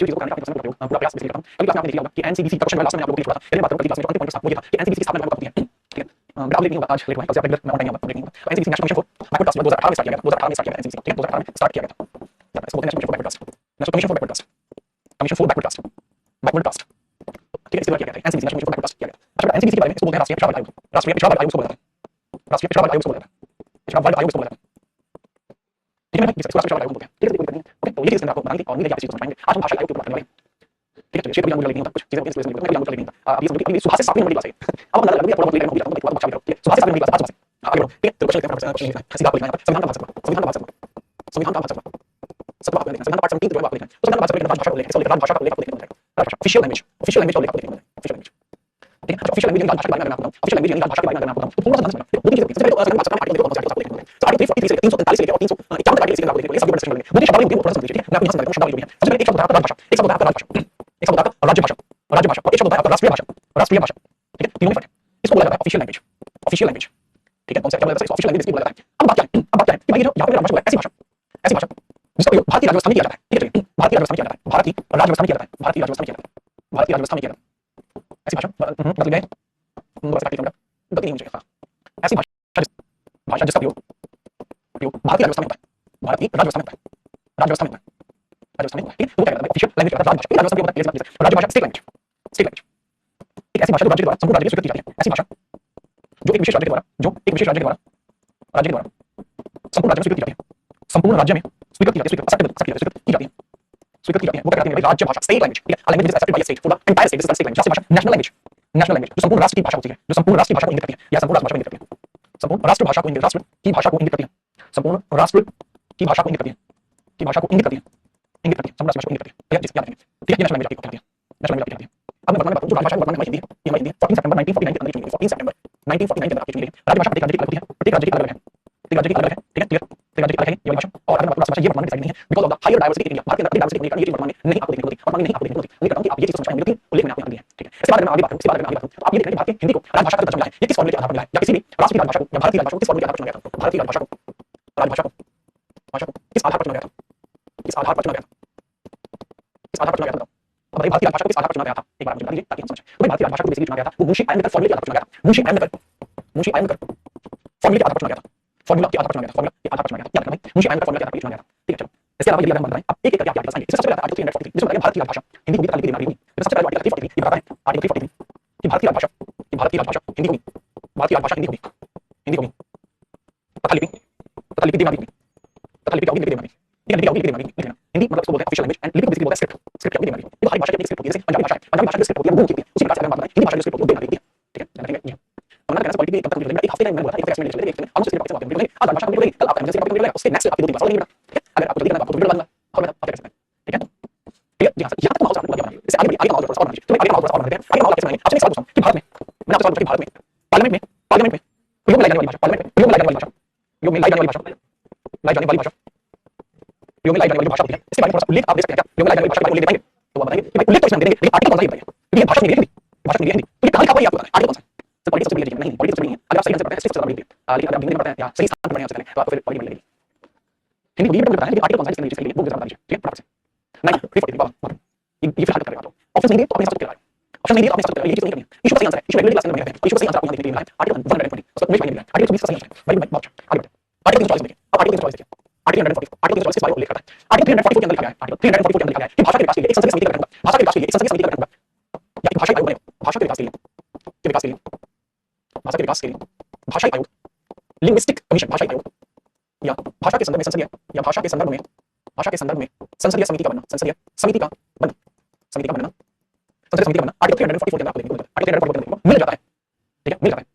जो चीज़ों को करने का प्रयास करता हूँ पूरा प्रयास करता हूँ। अगली क्लास में आपने देखा होगा कि एनसीबीसी का क्वेश्चन लास्ट में आप लोगों के लिए छोड़ा था, पहले बात करूँ अगली क्लास में जो अंतिम पॉइंट था वो ये था कि एनसीबीसी की स्थापना कब होती है, ठीक है। बट आप लेट नहीं होगा आज लेट हुआ है, कल से आप रेगुलर मैं ऑनलाइन आऊंगा, लेट नहीं होगा। NCBC national commission for backward class 2018 में स्टार्ट किया गया था, 2018 में स्टार्ट किया गया एनसीबीसी, ठीक है, 2018 में स्टार्ट किया गया था। इसको बोलते हैं national commission for backward class, commission for backward class, backward class, ठीक है, इसी तरह किया गया था NCBC national commission for backward class किया गया था। अच्छा एनसीबीसी के बारे में इसको बोलते हैं राष्ट्रीय पिछड़ा वर्ग आयोग, राष्ट्रीय पिछड़ा वर्ग आयोग इसको बोलते हैं, राष्ट्रीय पिछड़ा वर्ग आयोग इसको बोलते हैं, पिछड़ा वर्ग आयोग इसको बोलते हैं, ठीक है ना, इसको राष्ट्रीय पिछड़ा वर्ग आयोग बोलते हैं, ठीक है। कोई दिक्कत नहीं है, ओके। तो ये चीज़ आपको बतानी थी और नहीं आप इस चीज़ को समझाएंगे आज हम भाषा आयोग के ऊपर करने वाले हैं, ठीक है। चलिए क्षेत्र विज्ञान नहीं होता, कुछ चीज़ें इसलिए नहीं होता, नहीं होता। आप ये समझो कि सुबह से 7 नंबर की क्लास है, अब हम लग थोड़ा बहुत लेकर हो जाता है, तो अच्छा भी करो, सुबह से 7 नंबर की क्लास आज सुबह से आगे बढ़ो, ठीक है। तो क्वेश्चन लेते हैं, सीधा आपको लिखना है संविधान का भाषा, संविधान का भाषा, संविधान का भाषा, सत्ता आपको लिखना है, संविधान का पार्ट 17 जो है आपको लिखना है, तो संविधान का भाषा के राजभाषा को लेकर, इसको राजभाषा को लेकर आपको लिखना है, राजभाषा ऑफिशियल लैंग्वेज, ऑफिशियल लैंग्वेज को लेकर आपको लिखना है, ऑफिशियल लैंग्वेज, ठीक है। ऑफिशियल लैंग्वेज यानी राजभाषा के बारे में मैं आपको ऑफिशियल लैंग्वेज यानी राजभाषा के बारे में मैं आपको तो पूरा ध्यान से सुनना, दो तीन चीजें सबसे पहले संविधान भाषा का आर्टिकल देखो, आपको लिखना है। तो आर्टिकल 343 से 343 से लेकर और 351 तक आर्टिकल आपको लिखना है, ये सब डिस्कशन करेंगे। मुझे शब्दावली होती है वो थोड़ा समझ लीजिए, ठीक है। मैं आपको यहाँ समझाता हूँ शब्दावली जो भी है। सबसे पहले एक शब्द होता है राजभाषा, एक शब्द होता है राजभाषा, एक शब्द होता है राज्य भाषा, राज्य भाषा, और एक शब्द होता है राष्ट्रीय भाषा, राष्ट्रीय भाषा, ठीक है। तीनों में फर्क है। इसको बोला जाता है ऑफिशियल लैंग्वेज, ऑफिशियल लैंग्वेज, ठीक है। कौन सा क्या बोला जाता है, ऑफिशियल लैंग्वेज इसको बोला जाता है। अब बात क्या है, अब बात क्या है कि भाई ये जो यहाँ पे राजभाषा है, ऐसी भाषा, ऐसी भाषा जिसका प्रयोग भारतीय राजस्थान में किया जाता है, ठीक है। भारतीय राजस्थान में किया जाता है, भारतीय राजस्थान में किया जाता है, भारतीय राजस्थान में किया जाता है, भारतीय राजस्थान में किया जाता है। ऐसी भाषा मतलब है गलती नहीं मुझे, ऐसी भाषा भाषा जिसका प्रयोग भारतीय राजस्थान में होता है, भारतीय राजस्थान में होता है, राजस्थान में होता है, राजस्थान में होता है, ठीक है। तो क्या कहता है ऑफिशियल लैंग्वेज का राजभाषा, राजस्थान के होता है राजभाषा, स्टेट लैंग्वेज, स्टेट लैंग्वेज, एक ऐसी भाषा जो राज्य के द्वारा संपूर्ण राज्य में स्वीकृत की जाती है, ऐसी भाषा जो एक विशेष राज्य के द्वारा, जो एक विशेष राज्य के द्वारा, राज्य के द्वारा संपूर्ण राज्य में स्वीकृत की जाती है, संपूर्ण राज्य में स्वीकृत की जाती है, स्वीकृत की जाती है, स्वीकृत की जाती है। वो क्या कहते हैं राज्य भाषा, स्टेट लैंग्वेज, ठीक है। Language is accepted by state for the entire state, this is state language, राष्ट्रीय भाषा, नेशनल लैंग्वेज, नेशनल लैंग्वेज जो संपूर्ण राष्ट्र की भाषा होती है, जो संपूर्ण राष्ट्र की भाषा को इंगित करती है या संपूर्ण राष्ट्र भाषा को इंगित करती है, संपूर्ण राष्ट्र भाषा को इंगित, राष्ट्र की भाषा को इंगित करती है, संपूर्ण राष्ट्र की भाषा को इंगित करती है, की भाषा को इंगित करती है, इंगित करती है, संपूर्ण राष्ट्र भाषा को इंगित करती है, ठीक है। याद रखेंगे, ठीक है। ये नेशनल लैंग्वेज आपको कहती है, नेशनल लैंग्वेज आपको कहती है। अब मैं वर्तमान में बात करूं जो राजभाषा वर्तमान में हिंदी है, ये हमारी हिंदी है। 14 सितंबर 1949 के अंदर चुनी गई, 14 सितंबर 1949 के अंदर आपकी चुनी गई। राजभाषा प्रत्येक राज्य की अलग होती है, प्रत्येक राज्य की अलग है, प्रत्येक राज्य की अलग है, ठीक है, क्लियर। प्रत्येक राज्य की अलग है ये वाली भाषा। और अगर मैं आपको राजभाषा ये वर्तमान में डिसाइड नहीं है because of the higher diversity in India, Bharat के अंदर डाइवर्सिटी होने के कारण ये चीज वर्तमान में नहीं आपको देखने को मिलती, वर्तमान में नहीं आपको देखने को मिलती। उम्मीद करता हूं कि आप ये चीज समझ पाएंगे, लेकिन उल्लेख मैंने आपको यहाँ दिया है, ठीक है। इसके बाद मैं आगे बात करूं, इसके बाद मैं आगे बात करूं तो आप ये देखेंगे भारत की हिंदी को राजभाषा का दर्जा मिला है, ये किस फॉर्मूले के आधार पर मिला है, या किसी भी राष्ट्र की राजभाषा को या भारतीय राजभाषा को किस फॉर्मूले के आधार पर चुना गया था, भारतीय राजभाषा को, राजभाषा को, भाषा को किस आधार पर चुना गया था, किस आधार पर चुना गया था, किस आधार पर चुना गया था। अब भाई भारतीय राजभाषा को किस आधार पर चुना गया था एक बार मुझे बता दीजिए ताकि हम समझें। तो भाई भारतीय राजभाषा को बेसिकली चुना गया था वो मुंशी प्रेमचंद फॉर्मूले के आधार पर चुना गया था, मुंशी प्रेमचंद फॉर्मूले के आधार पर चुना गया था, फॉर्मूला के आधार पर चुना गया था, फॉर्मूला के आधार पर चुना गया था। याद रखना भाई मुंशी प्रेमचंद फॉर्मूले के आधार पर चुना गया था, ठीक है। चलो इसके अलावा ये हम बात करें अब एक एक करके आप आर्टिकल्स आएंगे। सबसे पहले आर्टिकल 343 जिसमें बताएगा भारतीय राजभाषा हिंदी होगी तालिपी देवनागरी होगी। तो सबसे पहले आर्टिकल 343 ये बताता है आर्टिकल 343 कि भारतीय राजभाषा, कि भारतीय राजभाषा हिंदी होगी, भारतीय राजभाषा हिंदी होगी, हिंदी होगी, तथा लिपि, तथा लिपि देवनागरी होगी, तथा लिपि क्या होगी, लिपि देवनागरी, ठीक है। लिपि क्या होगी, लिपि देवनागरी, लिखना। हिंदी मतलब उसको बोलते हैं ऑफिशियल लैंग्वेज एंड लिपि को बेसिकली बोलते हैं स्क्रिप्ट, स्क्रिप्ट क्या होगी, देवनागरी। तो हर भाषा की अपनी स्क्रिप्ट होती है, जैसे पंजाबी भाषा है, पंजाबी भाषा की स्क्रिप्ट होती है वो होती है, उसी प्रकार से अगर हम बात करें हिंदी भाषा की स्क्रिप्ट होती है देवनागरी, ठीक है। ध्यान रखेंगे। हमने कहना पॉलिटिकल कब तक मुझे एक हफ्ते का मैं बोला था, एक हफ्ते में चले देखते हैं हम उसके टॉपिक से बात करेंगे। आज भाषा कंप्लीट होगी, कल आपका एमएससी टॉपिक कंप्लीट होगा, उसके नेक्स्ट आपकी 2 दिन बाद नहीं ठीक है। अगर आपको जल्दी करना है आपको वीडियो बनाऊंगा और मैं आप कर सकते हैं, ठीक है। ठीक है जी हां सर, यहां तक माहौल आपको लग इससे आगे बढ़िए, आगे माहौल थोड़ा सा और बनाइए। तो आगे माहौल थोड़ा सा और बनाते हैं, आगे माहौल कैसे बनाएंगे। आपसे एक सवाल पूछूं कि भारत में मैंने आपसे सवाल पूछा कि भारत में पार्लियामेंट में प्रयोग में लाई जाने वाली भाषा, पार्लियामेंट में प्रयोग में लाई जाने वाली भाषा, प्रयोग में लाई जाने वाली भाषा, लाई जाने वाली भाषा, प्रयोग में लाई जाने वाली भाषा होती है, इसके बारे में थोड़ा सा उल्लेख आप दे सकते हैं क्या, प्रयोग में लाई जाने वाली भाषा का उल्लेख देंगे तो आप बताएंगे कि भाई उल्लेख तो इसमें देंगे लेकिन आर्टिकल कौन सा ये बताइए, क्योंकि ये भाषा में हिंदी, भाषा में हिंदी तो ये कहां लिखा हुआ है आपको बताना आर्टिकल कौन सा है। सर पॉलिटिक्स सबसे बढ़िया नहीं, पॉलिटिक्स सबसे बढ़िया अगर आप सही आंसर पढ़ते हैं सिर्फ सबसे बढ़िया, लेकिन अगर आप हिंदी में पढ़ते हैं या सही स्थान पर पढ़ने से पहले तो आपको फिर पॉलिटिक्स मिल जाएगी। हिंदी को ये बताना है लेकिन आर्टिकल कौन सा है इसमें लिखिए, वो बता दीजिए, ठीक है फटाफट से। नहीं फिर ये फिर हल करेगा आप ऑप्शन नहीं दिए तो अपने हिसाब से करना है, ऑप्शन नहीं दिए तो अपने हिसाब से करना है, ये चीज नहीं करनी है। इशू का सही आंसर है, इशू रेगुलर क्लास में बनाते हैं, इशू का सही आंसर आपको यहां देखने मिला है आर्टिकल 120 उसका उमेश भाई ने दिया आर्टिकल 20 का सही आंसर है भाई बात आगे बढ़ते हैं। आर्टिकल 344 देखिए, अब आर्टिकल 344 देखिए, आर्टिकल 344, आर्टिकल 344 के बारे में उल्लेख करता है। आर्टिकल 344 के अंदर लिखा गया है, आर्टिकल 344 के अंदर लिखा गया है कि भाषा के विकास के लिए एक संसदीय समिति का गठन होगा, भाषा के विकास के लिए एक संसदीय समिति का गठन होगा या एक भाषाई आयोग बनेगा, भाषा के विकास के लिए, के विकास के लिए, भाषा के विकास के लिए भाषाई आयोग, लिंग्विस्टिक कमीशन भाषाई आयोग या भाषा के संदर्भ में संसदीय या भाषा के संदर्भ में, भाषा के संदर्भ में संसदीय समिति का बनना, संसदीय समिति का बनना, समिति का बनना, संसदीय समिति का बनना आर्टिकल 344 के अंदर आपको देखने को मिलता है, आर्टिकल 344 के अंदर मिल जाता है, ठीक है मिल जाता है,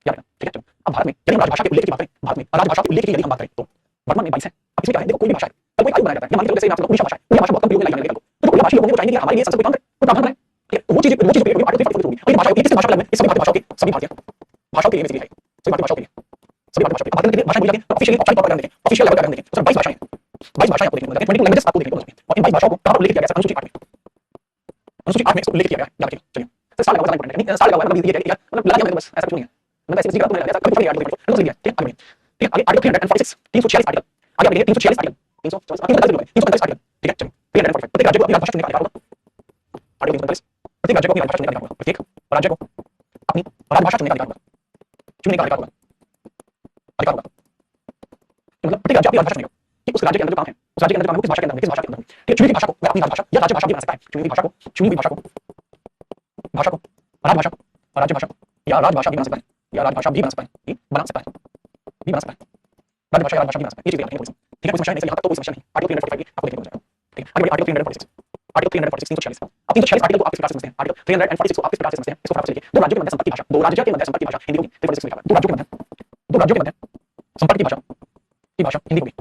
याद रखना, ठीक है। चलो अब भारत में यदि हम राजभाषा के उल्लेख की बात करें, भारत में राजभाषा के उल्लेख की यदि हम बात करें तो वर्तमान में 22 है। अब इसमें क्या है, देखो कोई भी भाषा है तब कोई आयोग बनाया जाता है, मान लीजिए जैसे मैं आपको उड़ीसा भाषा है, उड़िया भाषा बहुत कम प्रयोग में लाई जाने लगी, तो उड़िया भाषी लोगों ने चाहिए कि हमारे लिए संसद काम करे तो प्रावधान है, ठीक है। तो वो चीज पे आर्टिकल 344 होगी। और ये भाषा किस भाषा का अलग है, सभी भारतीय भाषाओं के, सभी भारतीय भाषाओं के लिए बेसिकली है, सभी भारतीय भाषाओं के लिए, सभी भारतीय भाषाओं के भारत के भाषा बोली जाती है तो ऑफिशियली ऑफिशियल तौर पर देखें, ऑफिशियल लेवल पर देखें तो 22 भाषाएं, 22 भाषाएं आपको देखने को मिलती हैं, 22 लैंग्वेजेस आपको देखने को मिलती हैं। और इन 22 भाषाओं को कहां पर उल्लेख किया गया है, अनुसूची 8 में, अनुसूची 8 में इसको उल्लेख किया गया है, याद रखिए। चलिए तो साल लगा पड़ेगा, नहीं साल लगा मतलब ये है मतलब लगा दिया बस, ऐसा कुछ नहीं है, मतलब ऐसे किसी का तो नहीं लगा, कभी कभी आर्टिकल तो सही है, ठीक है। ठीक है आगे आर्टिकल 346 346 आर्टिकल आगे बढ़िए, 346 आर्टिकल 344 345 आर्टिकल, ठीक है। चलिए 345 आर्टिकल, ठीक है। प्रत्येक राज्य को अपनी राजभाषा चुनने का अधिकार होगा, प्रत्येक राज्य को अपनी राजभाषा चुनने का अधिकार होगा। प्रत्येक राज्य को अपनी राजभाषा चुनने का अधिकार होगा। चुनने का अधिकार होगा। अधिकार होगा। मतलब प्रत्येक राज्य अपनी राजभाषा चुनेगा कि उस राज्य के अंदर जो काम है, उस राज्य के अंदर काम है, किस भाषा के अंदर है, किस भाषा के अंदर है। ठीक है, चुनी हुई भाषा को वह अपनी राजभाषा या राज्यभाषा भी बना सकता है। चुनी हुई भाषा को राजभाषा या राजभाषा भी बना सकता है, या राजभाषा भी बना सकता है, बना सकता है, भी बना सकता है। राजभाषा या राजभाषा भी बना सकता है। ये चीजें ठीक है, कोई समस्या नहीं, यहाँ तक तो कोई समस्या नहीं। आर्टिकल 345 की आपको देखने को मिल जाएगा। ठीक है, आगे बढ़िए आर्टिकल 346। आर्टिकल 346 346 अब 346 आर्टिकल को आप इस प्रकार से समझते हैं। आर्टिकल 346 को आप इस प्रकार से समझते हैं, इसको फटाफट से लिखिए। दो राज्यों के मध्य संपर्क की भाषा, दो राज्यों के मध्य संपर्क की भाषा हिंदी होगी। 346 में लिखा है दो राज्यों के मध्य संपर्क की भाषा हिंदी होगी।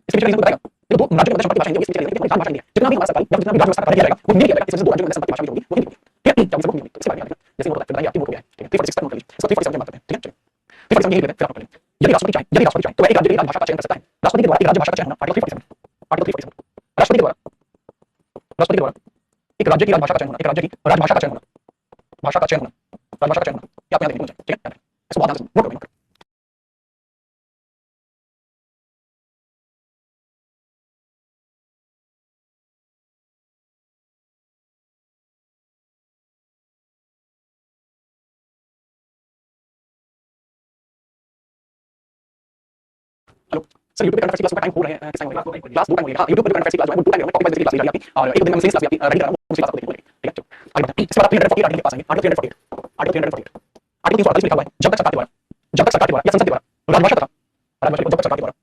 इसके पीछे रीजन बताएगा। ये दो राज्यों के मध्य संपर्क की भाषा हिंदी होगी। इसके पीछे रीजन राजभाषा हिंदी है। जितना भी हमारा सरकारी या जितना भी राज्य व्यवस्था किया जाएगा वो हिंदी किया जाएगा। इस वजह से दो राज्यों के मध्य संपर्क की भाषा होगी वो हिंदी होगी। ठीक है, क्या सबको हिंदी इसके बारे में जैसे नोट होता है आपकी नोट हो गया है। ठीक है, 346 तक नोट कर लीजिए। इसको 347 में बात करते हैं। ठीक है, चलिए 347 यही लेते हैं, फिर आप कर लेंगे। यदि राष्ट्रपति चाहे तो वह एक राज्य की राजभाषा का चयन कर सकता है। राष्ट्रपति के द्वारा एक राजभाषा का चयन होना। आर्टिकल 347 राष्ट्रपति के द्वारा एक राज्य की राजभाषा का चयन होना, एक राज्य की राजभाषा का चयन होना, भाषा का चयन होना, राजभाषा का चयन होना, ये आप यहाँ देखने को चाहिए। ठीक है, इसको बहुत ध्यान से नोट करो। हेलो सर, यूट्यूब पे करंट अफेयर्स क्लास का टाइम हो रहे हैं, किस टाइम होगा क्लास? दो टाइम होगा। हाँ, यूट्यूब पे करंट अफेयर्स क्लास जो है वो दो टाइम में कॉपी पेस्ट की क्लास ले रही है आपकी, और एक दिन में सेल्स क्लास भी आपकी रेडी कर रहा हूं, उसी क्लास को देखने को। ठीक है, चलो आगे बढ़ते हैं। इसके बाद 348 आर्टिकल के पास आएंगे। आर्टिकल 348 आर्टिकल 348 आर्टिकल 348 लिखा हुआ है, जब तक सरकार के द्वारा या संसद के द्वारा राजभाषा तथा राजभाषा जब तक सरकार के द्वारा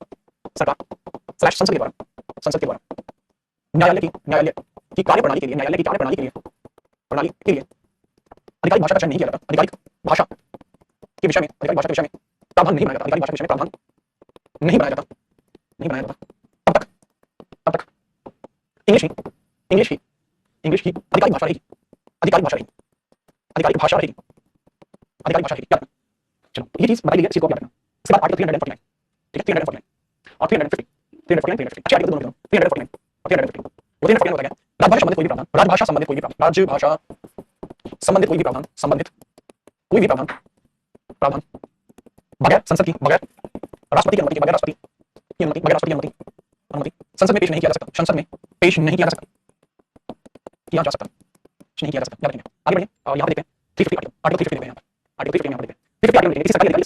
संसद के द्वारा न्यायालय की कार्यप्रणाली के लिए आधिकारिक भाषा का चयन नहीं किया जाता, आधिकारिक भाषा के विषय में प्रावधान नहीं बनाया जाता, आधिकारिक भाषा के विषय में प्रावधान नहीं बनाया जाता, तब तक इंग्लिश ही आधिकारिक भाषा रहेगी। चलो ये चीज बताई गई है, इसी को याद रखना। इसके बाद आर्टिकल 349, ठीक है, 349 और 350 349 अच्छे आर्टिकल दोनों 349 और 350 वो 349 होता है राजभाषा संबंधित कोई भी प्रावधान, राजभाषा संबंधित कोई भी प्रावधान बगैर संसद की, बगैर राष्ट्रपति की अनुमति संसद में पेश नहीं किया जा सकता, याद रखेंगे। आगे बढ़िए और यहाँ पे देखते हैं 350 आर्टिकल 350 देखते हैं। आर्टिकल 350 यहाँ पे देखते हैं 350 आर्टिकल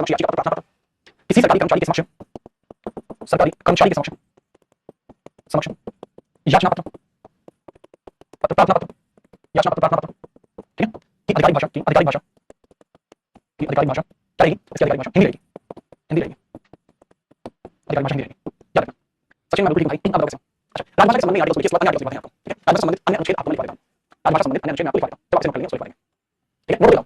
किसी सरकारी अधिकारी के समक्ष याचिका पत्र प्रार्थना पत्र, किसी सरकारी कर्मचारी के समक्ष याचना पत्र प्रार्थना पत्र, ठीक है, की आधिकारिक भाषा क्या रहेगी? इसकी आधिकारिक भाषा हिंदी रहेगी। आधिकारिक भाषा हिंदी रहेगी, याद रखना। सचिन मैं बिल्कुल ठीक भाई, आप बताओ कैसे? अच्छा, राजभाषा के संबंध में आर्टिकल लिखिए, अन्य आर्टिकल बताएं आपको। ठीक है, राजभाषा संबंधित अन्य अनुच्छेद आपको लिख देता हूं। राजभाषा संबंधित अन्य अनुच्छेद में आपको लिख देता हूं, तब आपसे नोट कर लेंगे, उसको लिख देंगे। ठीक है, नोट कर लो।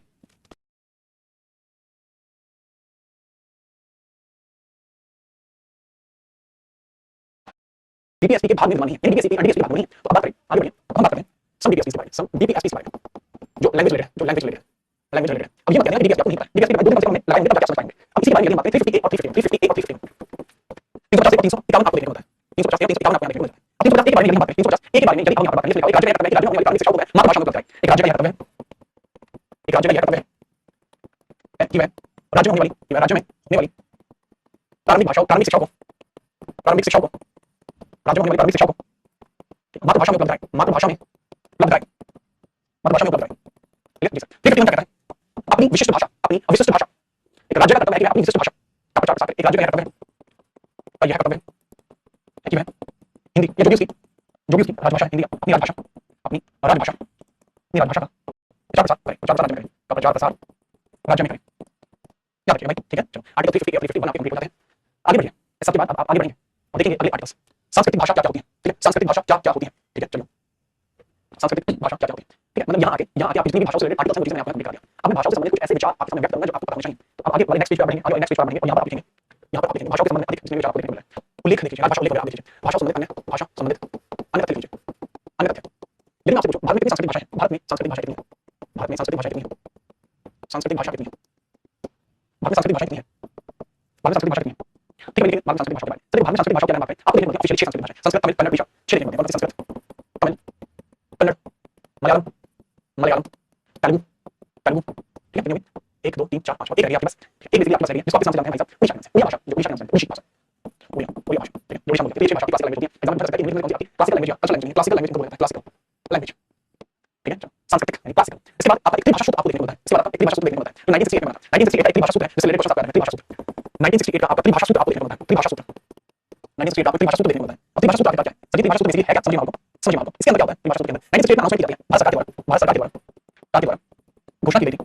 डीपीएसपी के भाग में विद्यमान नहीं है, डीपीएसपी भाग में नहीं है, तो अब बात करें, आगे बढ़िए। हम बात करते हैं सम डीपीएसपी के बारे में, सम डीपीएसपी के बारे में जो लैंग्वेज रिलेटेड है। अब ये मत कहना कि डीपीएसपी आपको नहीं पता, डीपीएसपी के बारे में 2 दिन कम से कम लगाएंगे तब क्या समझ पाएंगे। अब इसी के बारे में बात करें 350 और 351 351 आपको देखने को मिलता है। 350 या 351 आपको देखने को मिलता है। अब 350 के बारे में बात करें, 350 एक के बारे में यदि हम यहाँ बात करें, एक राज्य का कर्तव्य है, राज्य में मातृभाषा में उपलब्ध है। एक राज्य का कर्तव्य है कि वह राज्य में होने वाली प्रारंभिक शिक्षा को राज्य में होने वाली प्रारंभिक शिक्षा को मातृभाषा में उपलब्ध है। ठीक है, फिर क्या कहता है? अपनी विशिष्ट भाषा, अपनी अविशिष्ट भाषा। एक राज्य का कर्तव्य है कि अपनी विशिष्ट भाषा का प्रचार प्रसार करे। एक राज्य का कर्तव्य है कि वह हिंदी या जो भी उसकी राजभाषा हिंदी, अपनी राजभाषा का प्रचार प्रसार राज्य में करे। याद रखिए भाई, ठीक है। चलो आर्टिकल 350 और 351 आपके कंप्लीट हो जाते हैं। आगे बढ़िए। सबके बाद आप आगे बढ़ेंगे और देखेंगे अगले आर्टिकल्स। सांस्कृतिक भाषा क्या होती है? ठीक है, सांस्कृतिक भाषा क्या होती है? ठीक है, चलो सांस्कृतिक भाषा क्या होती है? ठीक है, मतलब यहाँ आके आप जितनी भी भाषाओं से रिलेटेड आर्टिकल्स हैं वो चीजें आपको कंप्लीट कर दिया। अब मैं भाषाओं से संबंधित कुछ ऐसे विचार आपके सामने व्यक्त करूंगा जो आपको पता होना चाहिए। तो अब आगे वाले नेक्स्ट पेज पे बढ़ेंगे, और यहाँ पर आप लिखेंगे भाषाओं के संबंध में अधिक जितने विचार आपको देखने को मिले उल्लेख लिखिए। भाषा उल्लेख आप लिखिए, भाषा संबंधित अन्य तथ्य लिखिए। अन्य तथ्य यदि मैं आपसे पूछूं भारत में कितनी सांस्कृतिक भाषा है? भारत में सांस्कृतिक भाषा कितनी है? भारत में सांस्कृतिक भाषा कितनी है? सांस्कृतिक भाषा कितनी है? भारत में सांस्कृतिक भाषा कितनी है? भारत में सांस्कृतिक भाषा कितनी है? ठीक है, भारत में सांस्कृतिक भाषा के बारे में चलिए, भारत में सांस्कृतिक भाषा क्या है? आपको देखिए ऑफिशियल 6 सांस्कृतिक भाषा, संस्कृत, तमिल, कन्नड़, उड़िया 6 देखने को मिलते हैं। संस्कृत, तमिल, कन्नड़, मलयालम, तेलुगु, ठीक है। 1 2 3 4 5 एक रही आपके पास, एक बेसिकली आपके पास है जिसको आप नाम से जानते हैं भाई साहब, उड़िया भाषा, जो उड़ीसा के नाम से उड़ीसा भाषा, उड़िया भाषा, ठीक है, जो उड़ीसा बोलते हैं। ये भाषा की क्लासिकल लैंग्वेज होती है। एग्जाम में पूछा सकता है कि इंग्लिश में कौन सी आती है? क्लासिकल लैंग्वेज या कल्चरल लैंग्वेज, क्लासिकल लैंग्वेज इनको बोलते हैं, क्लासिकल लैंग्वेज। ठीक है, चलो सांस्कृतिक यानी क्लासिकल, इसके बाद आपका एक भाषा सूत्र आपको देखने को मिलता है। इसके बाद आपका एक भाषा सूत्र देखने को मिलता है जो 1968 में बना था। 1968 का एक भाषा सूत्र है जिससे रिलेटेड क्वेश्चन आपको आते हैं। भाषा सूत्र 1968 का आपका भाषा सूत्र आपको देखने को मिलता है। भाषा सूत्र 1968 आपको भाषा सूत्र देखने को मिलता है। अब भाषा सूत्र आपके पास क्या है? सभी भाषा सूत्र बेसिकली है क्या? समझिए मालूम इसके अंदर क्या होता है? भाषा सूत्र के अंदर 1968 में अनाउंसमेंट की जाती है भारत सरकार के द्वारा, भारत सरकार के द्वारा घोषणा की गई थी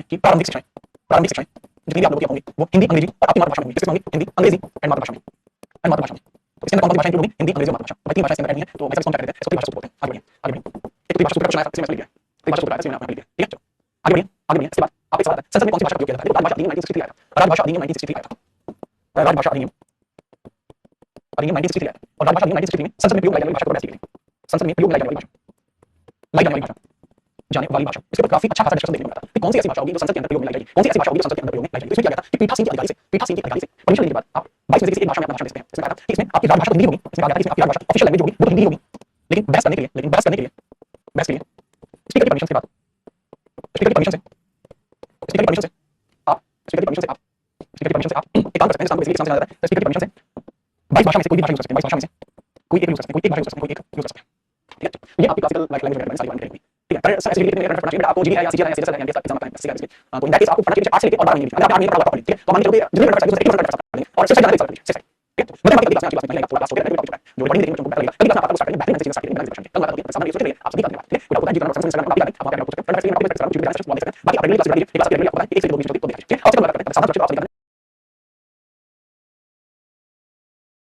कि प्रारंभिक शिक्षाएं जितनी भी आप लोगों की होंगी वो हिंदी अंग्रेजी और आपकी मातृभाषा में होंगी। किसमें होंगी? हिंदी अंग्रेजी एंड मातृभाषा में तो इसके अंदर कौन सी भाषा इंक्लूड होंगी? हिंदी अंग्रेजी और मातृभाषा। भाई तीन भाषा इसके अंदर नहीं है तो वैसे इसको क्या कहते हैं? इसको भाषा सूत्र बोलते हैं। आगे बढ़िए एक भाषा सूत्र का क्वेश्चन आया था इसमें लिख दिया है। भाषा सूत्र आया इसमें आपने लिख दिया। ठीक है आगे बढ़िए इसके बाद आप एक सवाल आता है संसद में कौन सी भाषा का उपयोग किया जाता है? राजभाषा अधिनियम 1963 आया था। राजभाषा अधिनियम 1963 आया था। राजभाषा अधिनियम 1963 आया था और राजभाषा अधिनियम 1963 में संसद में प्रयोग लाई जाने वाली भाषा को बैठ गई थी। संसद में प्रयोग लाई जाने वाली भाषा जाने वाली भाषा इसके ऊपर काफी अच्छा खासा डिस्कशन देखने को मिला था कि कौन सी ऐसी भाषा होगी जो संसद के अंदर प्रयोग में लाई जाएगी, कौन सी ऐसी भाषा होगी जो संसद के अंदर प्रयोग में लाई जाएगी। इसमें क्या गया था कि पीठासीन के अधिकारी से परमिशन लेने के बाद आप 22 में से किसी एक भाषा में अपना भाषण दे सकते हैं। इसमें कहा था कि इसमें आपकी राजभाषा हिंदी होगी। इसमें कहा गया था कि इसमें आपकी राजभाषा ऑफिशियल लैंग्वेज होगी वो हिंदी होगी। लेकिन बहस करने के लिए स्पीकर की परमिशन से आप एक काम कर सकते हैं। स्पीकर की परमिशन से आप स्पीकर की परमिशन से 22 भाषा में से कोई भी भाषा यूज कर सकते हैं। 22 भाषा में से कोई एक यूज कर सकते हैं, कोई एक भाषा यूज कर सकते हैं, कोई एक यूज कर सकते हैं। ठीक है ये आपकी क्लासिकल लैंग्वेज वगैरह सारी बातें करेंगे। ठीक है पर ऐसे रिलेटेड में पढ़ना चाहिए आपको जीडी है या सीजीएल है या सीएसएल है एमडीएस का एग्जाम आता है इसलिए तो इन दैट केस आपको पढ़ना चाहिए 8 से लेकर और 12 महीने अगर आप 8 महीने पढ़ा होगा ठीक है तो मान के चलो जितने पढ़ना चाहिए 1% कर सकते हैं और सिर्फ जाना चाहिए सिर्फ ठीक है मतलब आपकी क्लास में आपकी क्लास हो गया है जो पढ़ने देंगे तुमको पता लगेगा कभी क्लास आपको स्टार्ट करेंगे बेहतरीन चीजें स्टार्ट करेंगे बेहतरीन कल बात होगी सामने सोचते रहिए आप सभी बात ठीक है कोई आपको जीवन और संसार में आप क्या कर सकते हैं फ्रंट में आप क्या कर सकते हैं बाकी आप अगली क्लास में बाकी एक से दो चीजें तो देखिए ठीक है और चलो बात करते हैं सादा चलो आप